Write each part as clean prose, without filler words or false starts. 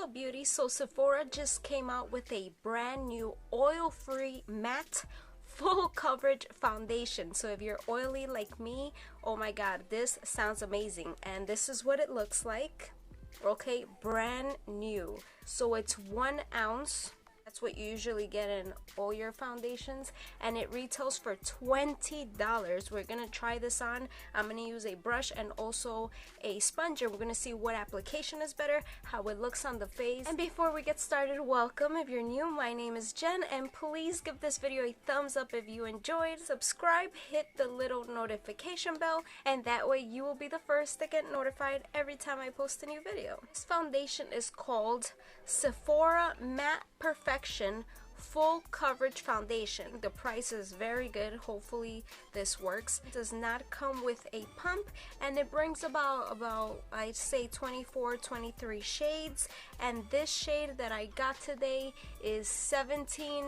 Hello beauty, so Sephora just came out with a brand new oil-free matte full coverage foundation. So if you're oily like me, oh my god, this sounds amazing. And this is what it looks like. Okay, brand new. So it's 1 ounce. That's what you usually get in all your foundations, and it retails for $20. We're gonna try this on. I'm gonna use a brush and also a sponge, and we're gonna see what application is better, how it looks on the face. And before we get started, welcome. If you're new, my name is Jen, and please give this video a thumbs up if you enjoyed. Subscribe, hit the little notification bell, and that way you will be the first to get notified every time I post a new video. This foundation is called Sephora Matte Perfection Full Coverage Foundation. The price is very good. Hopefully this works. It does not come with a pump, and it brings about I'd say 23 shades, and this shade that I got today is 17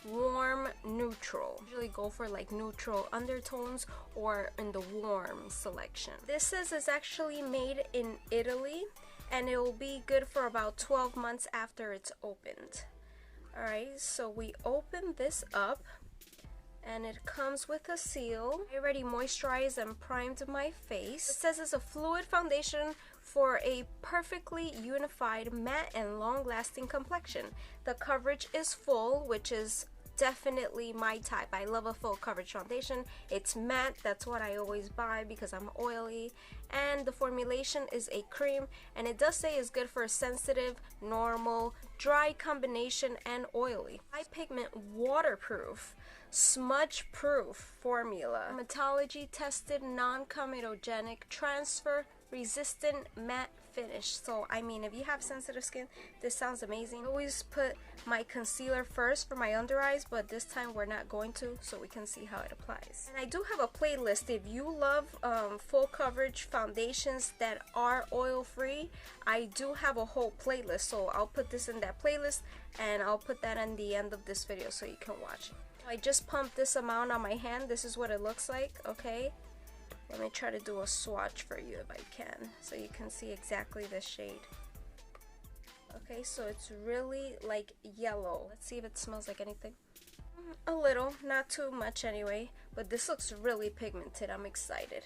warm neutral. Usually go for like neutral undertones or in the warm selection. This says it's actually made in Italy, and it will be good for about 12 months after it's opened. Alright, so we open this up and it comes with a seal. I already moisturized and primed my face. It says it's a fluid foundation for a perfectly unified, matte and long-lasting complexion. The coverage is full, which is definitely my type. I love a full coverage foundation. It's matte, that's what I always buy because I'm oily. And the formulation is a cream, and it does say it's good for sensitive, normal, dry combination, and oily. High pigment, waterproof, smudge proof formula. Dermatology tested, non-comedogenic, transfer resistant matte finish. So I mean, if you have sensitive skin, this sounds amazing. I always put my concealer first for my under eyes, but this time we're not going to, so we can see how it applies. And I do have a playlist. If you love full coverage foundations that are oil free, I do have a whole playlist, so I'll put this in that playlist, and I'll put that in the end of this video so you can watch it. I just pumped this amount on my hand. This is what it looks like. Okay, let me try to do a swatch for you if I can, so you can see exactly the shade. Okay, so it's really like yellow. Let's see if it smells like anything. A little, not too much anyway, but this looks really pigmented. I'm excited.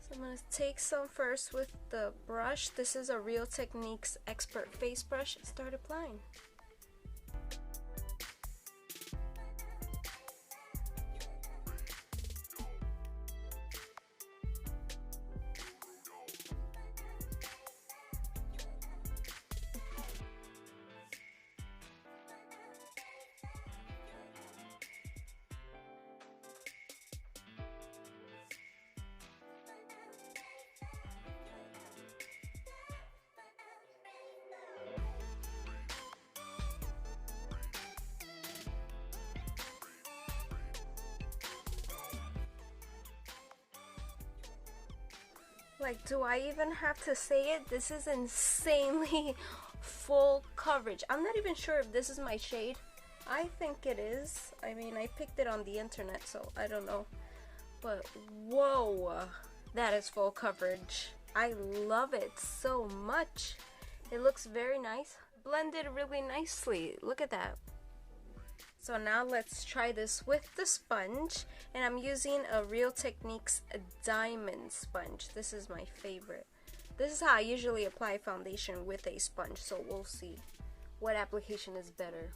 So I'm gonna take some first with the brush. This is a Real Techniques Expert Face Brush. Start applying. Like, do I even have to say it? This is insanely full coverage. I'm not even sure if this is my shade. I think it is. I mean, I picked it on the internet, so I don't know. But whoa, that is full coverage. I love it so much. It looks very nice. Blended really nicely. Look at that. So now let's try this with the sponge, and I'm using a Real Techniques diamond sponge. This is my favorite. This is how I usually apply foundation with a sponge, so we'll see what application is better.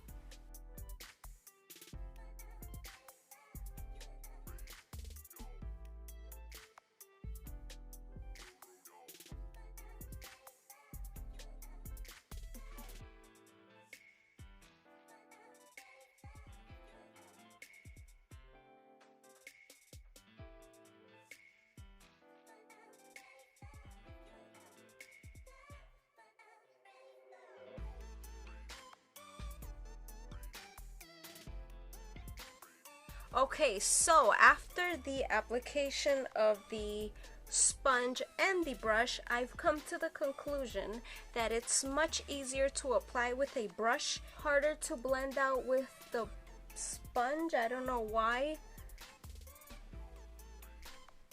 Okay, so after the application of the sponge and the brush, I've come to the conclusion that it's much easier to apply with a brush, harder to blend out with the sponge. I don't know why.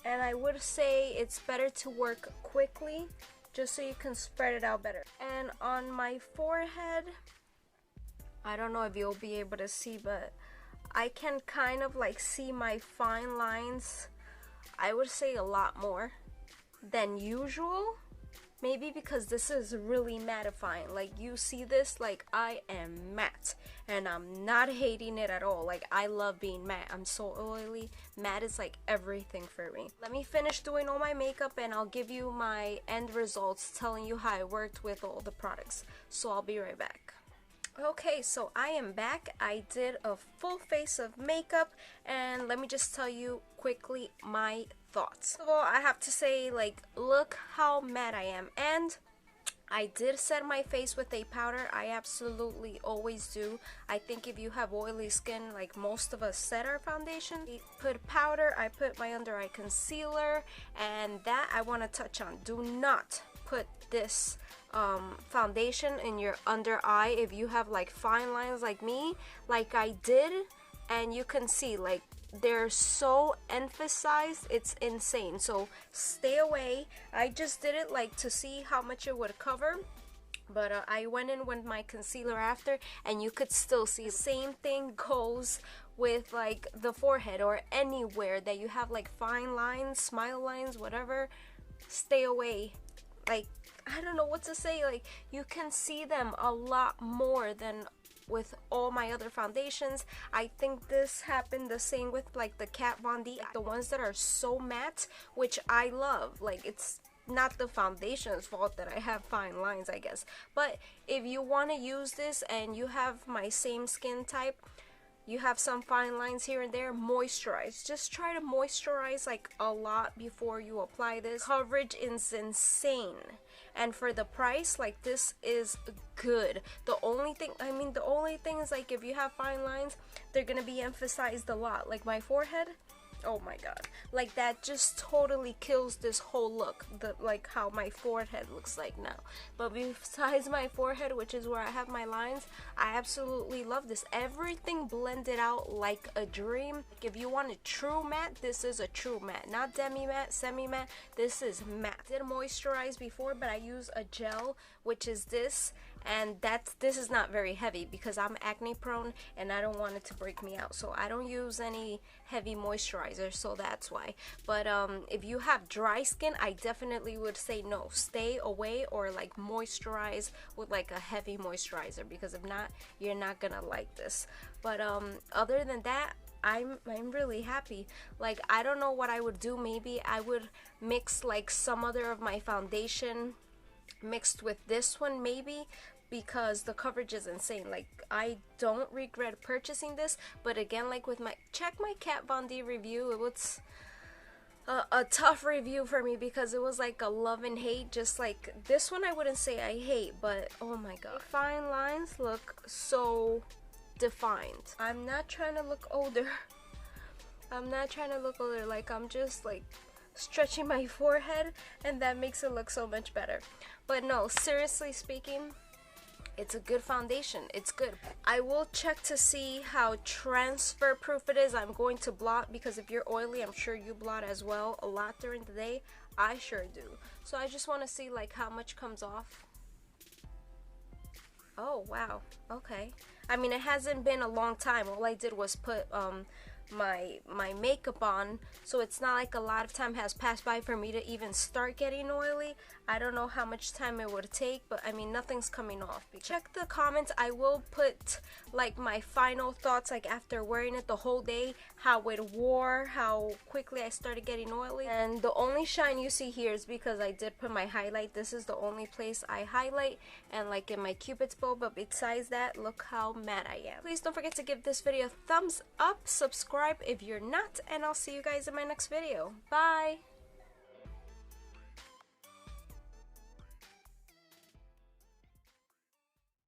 And I would say it's better to work quickly just so you can spread it out better. And on my forehead, I don't know if you'll be able to see, but I can kind of like see my fine lines, I would say a lot more than usual. Maybe because this is really mattifying. Like, you see this, like, I am matte, and I'm not hating it at all. Like, I love being matte. I'm so oily. Matte is like everything for me. Let me finish doing all my makeup and I'll give you my end results, telling you how I worked with all the products. So I'll be right back. Okay, so I am back. I did a full face of makeup, and let me just tell you quickly my thoughts. First of all, I have to say, like, look how matte I am. And I did set my face with a powder. I absolutely always do. I think if you have oily skin, like most of us set our foundation. I put powder, I put my under eye concealer, and that I want to touch on. Do not put this foundation in your under eye if you have like fine lines like me, like I did, and you can see like they're so emphasized, it's insane. So stay away. I just did it like to see how much it would cover, but I went in with my concealer after, and you could still see. Same thing goes with like the forehead or anywhere that you have like fine lines, smile lines, whatever. Stay away. Like, I don't know what to say, like you can see them a lot more than with all my other foundations. I think this happened the same with like the Kat Von D, the ones that are so matte, which I love. Like, it's not the foundation's fault that I have fine lines, I guess. But if you want to use this and you have my same skin type, you have some fine lines here and there, moisturize. Just try to moisturize like a lot before you apply this. Coverage is insane, and for the price, like, this is good. The only thing is like if you have fine lines, they're gonna be emphasized a lot. Like my forehead, oh my god, like that just totally kills this whole look, like how my forehead looks like now. But besides my forehead, which is where I have my lines, I absolutely love this. Everything blended out like a dream. Like, if you want a true matte, this is a true matte, not demi matte, semi matte. This is matte. I did moisturize before, but I use a gel, which is this, and this is not very heavy because I'm acne prone and I don't want it to break me out, so I don't use any heavy moisturizer, so that's why. But if you have dry skin, I definitely would say no, stay away, or like moisturize with like a heavy moisturizer, because if not, you're not gonna like this. But other than that, I'm really happy. Like, I don't know what I would do. Maybe I would mix like some other of my foundation mixed with this one, maybe, because the coverage is insane. Like, I don't regret purchasing this, but again, like with check my Kat Von D review. It was a tough review for me because it was like a love and hate. Just like this one, I wouldn't say I hate, but oh my god, fine lines look so defined. I'm not trying to look older. I'm not trying to look older. Like, I'm just like stretching my forehead, and that makes it look so much better. But no, seriously speaking, it's a good foundation. It's good. I will check to see how transfer proof it is. I'm going to blot, because if you're oily, I'm sure you blot as well a lot during the day. I sure do. So I just want to see like how much comes off. Oh wow, okay. I mean, it hasn't been a long time. All I did was put my makeup on, so it's not like a lot of time has passed by for me to even start getting oily. I don't know how much time it would take, but I mean, nothing's coming off. Check the comments. I will put like my final thoughts, like after wearing it the whole day, how it wore, how quickly I started getting oily. And the only shine you see here is because I did put my highlight. This is the only place I highlight, and like in my Cupid's bow. But besides that, look how matte I am. Please don't forget to give this video a thumbs up, subscribe if you're not, and I'll see you guys in my next video. Bye.